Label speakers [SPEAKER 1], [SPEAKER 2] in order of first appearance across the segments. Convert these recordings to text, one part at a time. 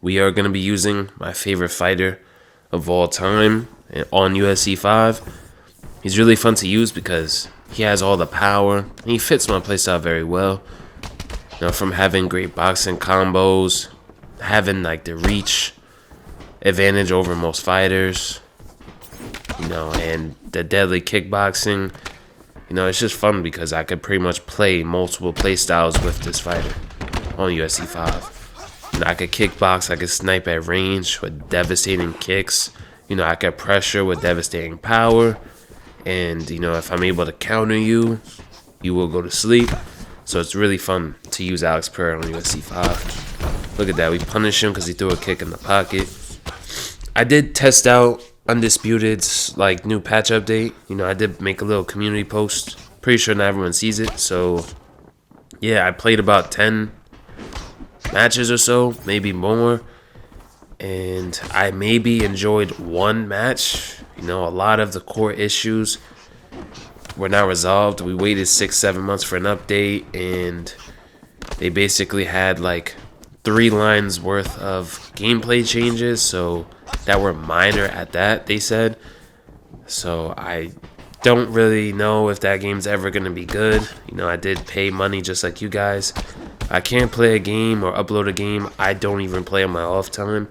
[SPEAKER 1] we are going to be using my favorite fighter of all time on UFC 5. He's really fun to use because he has all the power, and he fits my playstyle very well. From having great boxing combos, having like the reach advantage over most fighters, and the deadly kickboxing. It's just fun because I could pretty much play multiple playstyles with this fighter on UFC 5. I could kickbox, I could snipe at range with devastating kicks. I could pressure with devastating power. And, if I'm able to counter you, you will go to sleep. So it's really fun to use Alex Pereira on UFC 5. Look at that. We punish him because he threw a kick in the pocket. I did test out Undisputed's new patch update. I did make a little community post. Pretty sure not everyone sees it. So, yeah, I played about 10 matches or so, maybe more. And I maybe enjoyed one match. A lot of the core issues were not resolved. We waited 6-7 months for an update, and they basically had 3 lines worth of gameplay changes, so that were minor at that, they said. So I don't really know if that game's ever going to be good. I did pay money just like you guys. I can't play a game or upload a game I don't even play on my off time.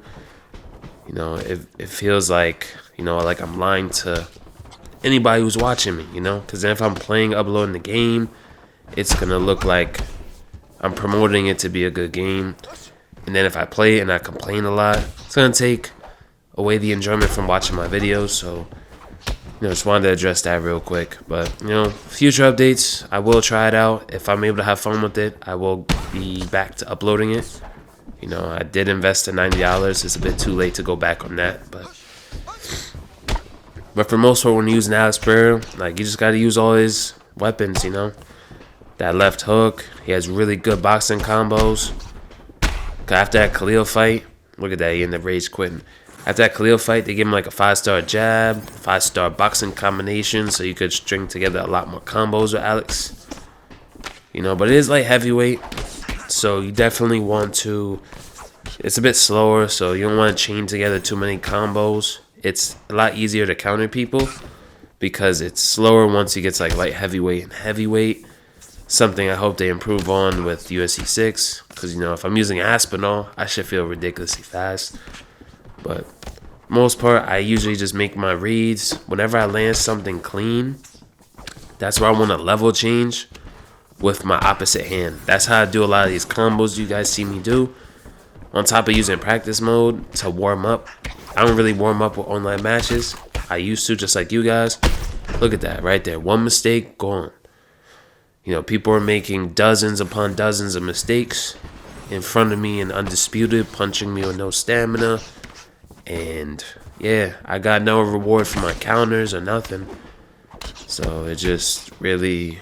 [SPEAKER 1] It feels like I'm lying to anybody who's watching me, because if I'm uploading the game, it's going to look like I'm promoting it to be a good game. And then if I play it and I complain a lot, it's going to take away the enjoyment from watching my videos. So, just wanted to address that real quick. But, future updates, I will try it out. If I'm able to have fun with it, I will be back to uploading it. I did invest the $90. It's a bit too late to go back on that. But for most part, when using Alex Pereira, you just got to use all his weapons, That left hook, he has really good boxing combos. After that Khalil fight, look at that, he ended up rage quitting. After that Khalil fight, they gave him a 5-star jab, 5-star boxing combination, so you could string together a lot more combos with Alex. But it is light heavyweight, so you definitely want to. It's a bit slower, so you don't want to chain together too many combos. It's a lot easier to counter people because it's slower once he gets light heavyweight and heavyweight. Something I hope they improve on with UFC 6. Because, if I'm using Aspinall, I should feel ridiculously fast. But most part, I usually just make my reads. Whenever I land something clean, that's where I want to level change with my opposite hand. That's how I do a lot of these combos you guys see me do. On top of using practice mode to warm up. I don't really warm up with online matches. I used to, just like you guys. Look at that right there. One mistake, gone. People are making dozens upon dozens of mistakes in front of me in Undisputed, punching me with no stamina. And, yeah, I got no reward for my counters or nothing. So, it just really,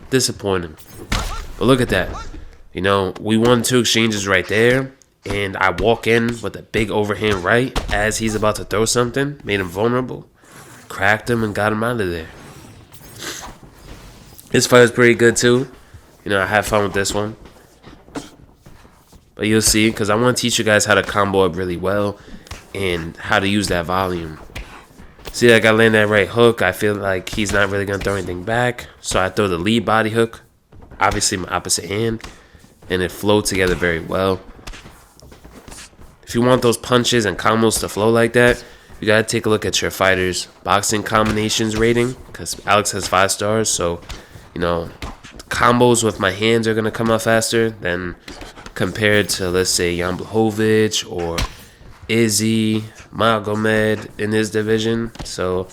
[SPEAKER 1] disappointing. But look at that. We won 2 exchanges right there. And I walk in with a big overhand right as he's about to throw something. Made him vulnerable. Cracked him and got him out of there. This fight is pretty good too. I had fun with this one. But you'll see, because I want to teach you guys how to combo up really well and how to use that volume. See, I land that right hook. I feel like he's not really going to throw anything back. So I throw the lead body hook, obviously my opposite hand, and it flowed together very well. If you want those punches and combos to flow like that, you got to take a look at your fighter's boxing combinations rating, because Alex has 5 stars, so combos with my hands are going to come out faster than compared to, let's say, Jan Blachowicz or Izzy, Magomed in his division. So,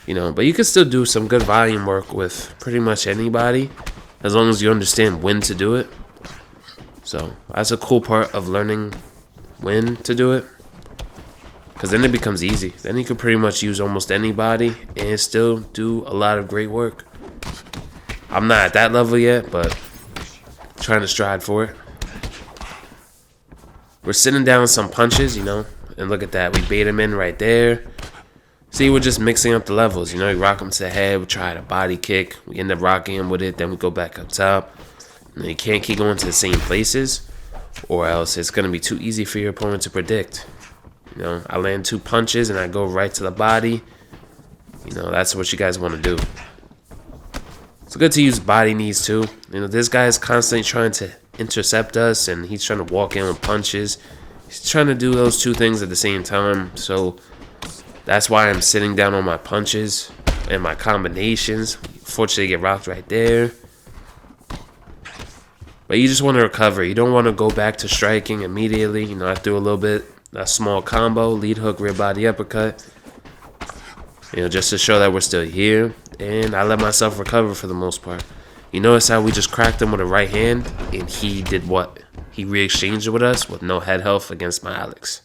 [SPEAKER 1] but you can still do some good volume work with pretty much anybody as long as you understand when to do it. So, that's a cool part of learning when to do it. Because then it becomes easy. Then you can pretty much use almost anybody and still do a lot of great work. I'm not at that level yet, but trying to strive for it. We're sitting down some punches, and look at that. We bait him in right there. See, we're just mixing up the levels. We rock him to the head. We try a body kick. We end up rocking him with it. Then we go back up top. And you can't keep going to the same places. or else it's going to be too easy for your opponent to predict. You know, I land 2 punches and I go right to the body. You know, that's what you guys want to do. It's good to use body knees too. You know, this guy is constantly trying to intercept us, and he's trying to walk in with punches. He's trying to do those 2 things at the same time. So that's why I'm sitting down on my punches and my combinations. Fortunately, get rocked right there. But you just want to recover. You don't want to go back to striking immediately. You know, I threw a small combo, lead hook, rear body uppercut. You know, just to show that we're still here. And I let myself recover for the most part. You notice how we just cracked him with a right hand, and he did what? He re-exchanged it with us with no head health against my Alex.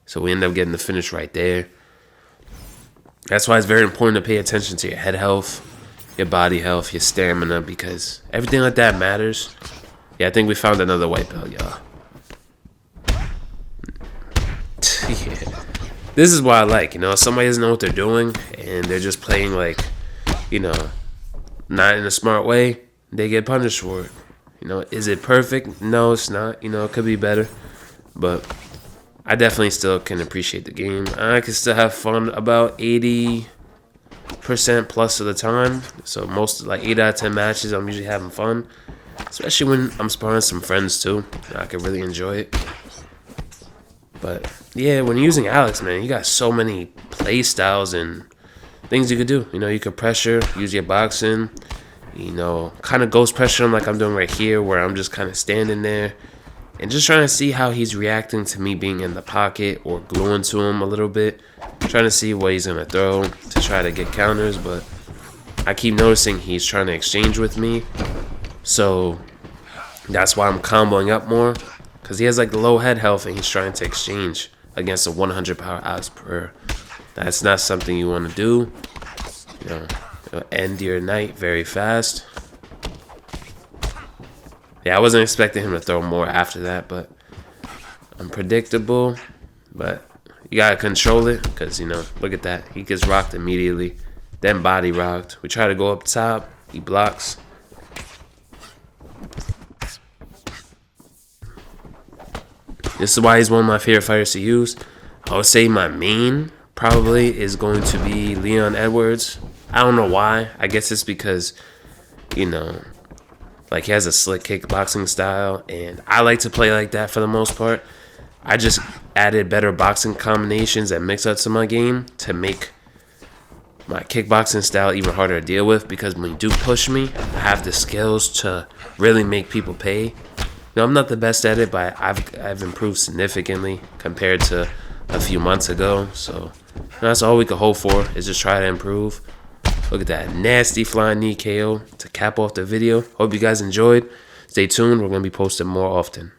[SPEAKER 1] So we end up getting the finish right there. That's why it's very important to pay attention to your head health, your body health, your stamina, because everything like that matters. Yeah, I think we found another white belt, y'all. Yeah. This is what I like, you know, somebody doesn't know what they're doing, and they're just playing like, you know, not in a smart way, they get punished for it. You know, is it perfect? No, it's not. You know, it could be better. But I definitely still can appreciate the game. I can still have fun about 80% plus of the time. So most, like 8 out of 10 matches, I'm usually having fun. Especially when I'm sparring some friends too. I can really enjoy it. But yeah, when you're using Alex, man, you got so many play styles and things you could do. You know, you could pressure, use your boxing, you know, kind of ghost pressure him like I'm doing right here, where I'm just kind of standing there and just trying to see how he's reacting to me being in the pocket or gluing to him a little bit. Trying to see what he's going to throw to try to get counters, but I keep noticing he's trying to exchange with me. So that's why I'm comboing up more, because he has like low head health and he's trying to exchange against a 100 power Alex Pereira. That's not something you want to do. You know, it'll end your night very fast. Yeah, I wasn't expecting him to throw more after that, but unpredictable. But you gotta control it, because, you know, look at that. He gets rocked immediately, then body rocked. We try to go up top. He blocks. This is why he's one of my favorite fighters to use. I would say my main probably is going to be Leon Edwards. I don't know why. I guess it's because, you know, like he has a slick kickboxing style, and I like to play like that for the most part. I just added better boxing combinations and mix-ups to my game to make my kickboxing style even harder to deal with, because when you do push me, I have the skills to really make people pay. You know, I'm not the best at it, but I've improved significantly compared to a few months ago. So that's all we can hope for, is just try to improve. Look at that nasty flying knee KO to cap off the video. Hope you guys enjoyed. Stay tuned. We're going to be posting more often.